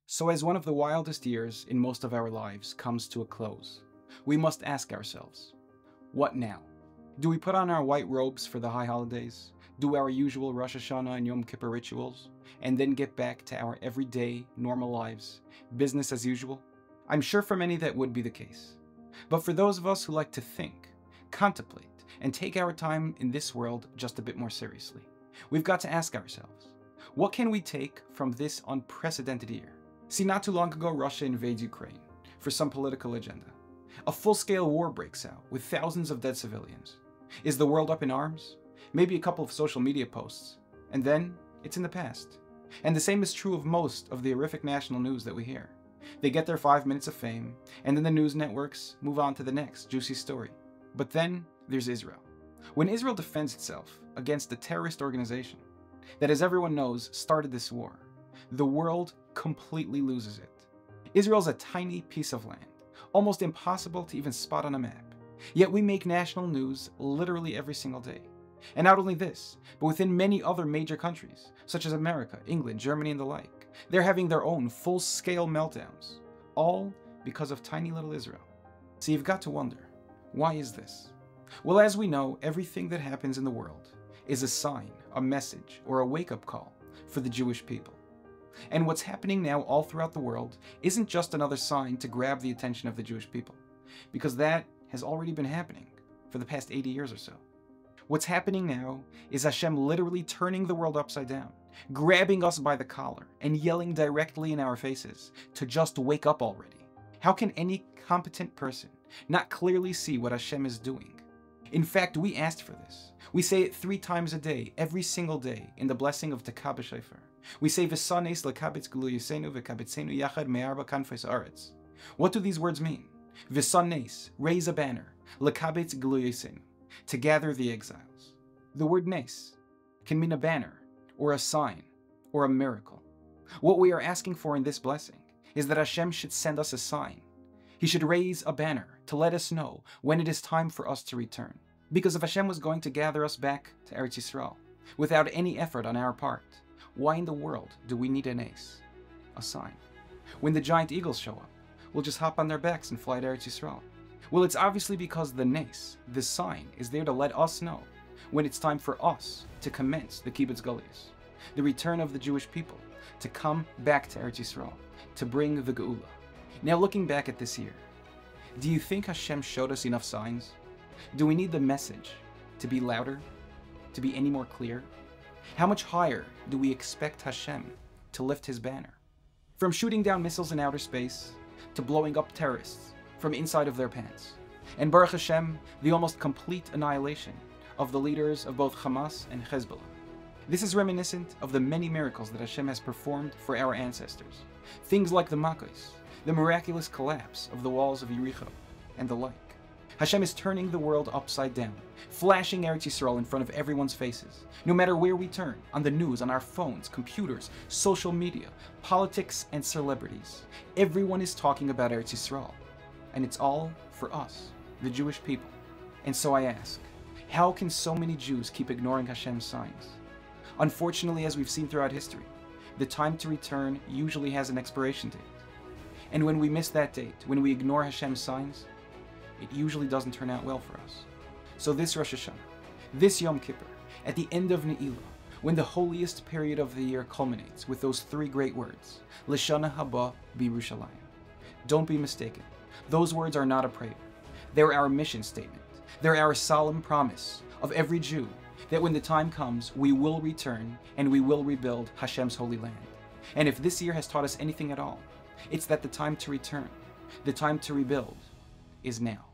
So as one of the wildest years in most of our lives comes to a close, we must ask ourselves, what now? Do we put on our white robes for the high holidays, do our usual Rosh Hashanah and Yom Kippur rituals, and then get back to our everyday, normal lives, business as usual? I'm sure for many that would be the case. But for those of us who like to think, contemplate, and take our time in this world just a bit more seriously, we've got to ask ourselves, what can we take from this unprecedented year? See, not too long ago, Russia invades Ukraine for some political agenda. A full-scale war breaks out with thousands of dead civilians. Is the world up in arms? Maybe a couple of social media posts, and then it's in the past. And the same is true of most of the horrific national news that we hear. They get their 5 minutes of fame, and then the news networks move on to the next juicy story. But then there's Israel. When Israel defends itself against the terrorist organization that, as everyone knows, started this war, the world completely loses it. Israel's a tiny piece of land, almost impossible to even spot on a map. Yet we make national news literally every single day. And not only this, but within many other major countries, such as America, England, Germany, and the like, they're having their own full-scale meltdowns, all because of tiny little Israel. So you've got to wonder, why is this? Well, as we know, everything that happens in the world is a sign, a message, or a wake-up call for the Jewish people. And what's happening now all throughout the world isn't just another sign to grab the attention of the Jewish people, because that has already been happening for the past 80 years or so. What's happening now is Hashem literally turning the world upside down, grabbing us by the collar and yelling directly in our faces to just wake up already. How can any competent person not clearly see what Hashem is doing? In fact, we asked for this. We say it 3 times a day, every single day, in the blessing of Tekah b'Shofar. We say V'sanes lekabetz gluyosenu v'kabetzenu yachad me'arba kanfos haaretz. What do these words mean? V'sanes, raise a banner, lekabetz gluyosenu, to gather the exiles. The word nes can mean a banner, or a sign, or a miracle. What we are asking for in this blessing is that Hashem should send us a sign. He should raise a banner to let us know when it is time for us to return. Because if Hashem was going to gather us back to Eretz Yisroel without any effort on our part, why in the world do we need a nes, a sign? When the giant eagles show up, we'll just hop on their backs and fly to Eretz Yisroel. Well, it's obviously because the nes, the sign, is there to let us know when it's time for us to commence the Kibbutz Goliath, the return of the Jewish people, to come back to Eretz Yisroel, to bring the Geula. Now, looking back at this year, do you think Hashem showed us enough signs? Do we need the message to be louder, to be any more clear? How much higher do we expect Hashem to lift his banner? From shooting down missiles in outer space, to blowing up terrorists from inside of their pants. And Baruch Hashem, the almost complete annihilation of the leaders of both Hamas and Hezbollah. This is reminiscent of the many miracles that Hashem has performed for our ancestors. Things like the Makkos, the miraculous collapse of the walls of Jericho, and the like. Hashem is turning the world upside down, flashing Eretz Yisroel in front of everyone's faces. No matter where we turn, on the news, on our phones, computers, social media, politics, and celebrities, everyone is talking about Eretz Yisroel. And it's all for us, the Jewish people. And so I ask, how can so many Jews keep ignoring Hashem's signs? Unfortunately, as we've seen throughout history, the time to return usually has an expiration date. And when we miss that date, when we ignore Hashem's signs, it usually doesn't turn out well for us. So this Rosh Hashanah, this Yom Kippur, at the end of Ne'ilah, when the holiest period of the year culminates with those 3 great words, L'shana haba b'Yerushalayim. Don't be mistaken. Those words are not a prayer. They're our mission statement. They're our solemn promise of every Jew that when the time comes, we will return and we will rebuild Hashem's holy land. And if this year has taught us anything at all, it's that the time to return, the time to rebuild, is now.